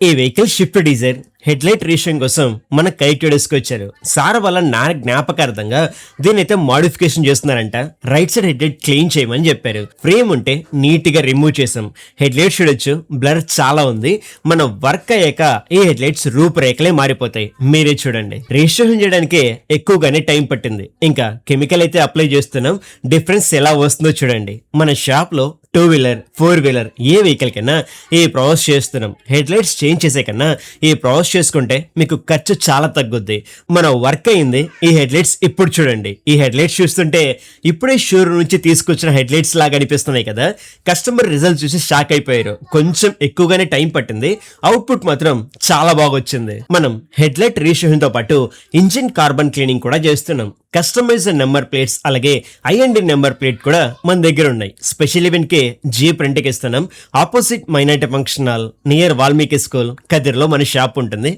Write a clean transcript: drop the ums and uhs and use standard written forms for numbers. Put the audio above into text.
ఈ vehicle shift డీజర్ headlight రీషింగ్ కోసం మన కైట్యూడెస్కి వచ్చారు. సార్ వాళ్ళ నాన్న జ్ఞాపకార్థంగా దీని అయితే మాడిఫికేషన్ చేస్తున్నారంట. రైట్ సైడ్ హెడ్లైట్ క్లీన్ చేయమని చెప్పారు. ఫ్రేమ్ ఉంటే నీట్ గా రిమూవ్ చేసాం. హెడ్లైట్ చూడొచ్చు, బ్లర్ చాలా ఉంది. మన వర్క్ అయ్యాక ఈ హెడ్లైట్స్ రూపురేఖలే మారిపోతాయి. మీరే చూడండి. రిజిస్ట్రేషన్ చేయడానికి ఎక్కువగానే టైం పట్టింది. ఇంకా కెమికల్ అయితే అప్లై చేస్తున్నాం. డిఫరెన్స్ ఎలా వస్తుందో చూడండి. మన షాప్ లో 2 వీలర్ 4 వీలర్ ఏ వెహికల్ కన్నా ఈ ప్రాసెస్ చేస్తున్నాం. హెడ్లైట్స్ చేంజ్ చేసే కన్నా ఈ ప్రాసెస్ చేసుకుంటే మీకు ఖర్చు చాలా తగ్గుద్ది. మన వర్క్ అయింది. ఈ హెడ్లైట్స్ ఇప్పుడు చూడండి. ఈ హెడ్లైట్స్ చూస్తుంటే ఇప్పుడే షోరూమ్ నుంచి తీసుకొచ్చిన హెడ్లైట్స్ లాగా అనిపిస్తున్నాయి కదా. కస్టమర్ రిజల్ట్ చూసి షాక్ అయిపోయారు. కొంచెం ఎక్కువగానే టైం పట్టింది. అవుట్పుట్ మాత్రం చాలా బాగా వచ్చింది. మనం హెడ్లైట్ రీషింగ్ తో పాటు ఇంజిన్ కార్బన్ క్లీనింగ్ కూడా చేస్తున్నాం. కస్టమైజ్డ్ నెంబర్ ప్లేట్స్ అలాగే ఐఎండి నెంబర్ ప్లేట్ కూడా మన దగ్గర ఉన్నాయి. స్పెషల్ ఈవెంట్ కి జీ ప్రింట్ కి ఇస్తున్నాం. Opposite minority function hall near Valmiki school కదిర్లో మన షాప్ ఉంటుంది.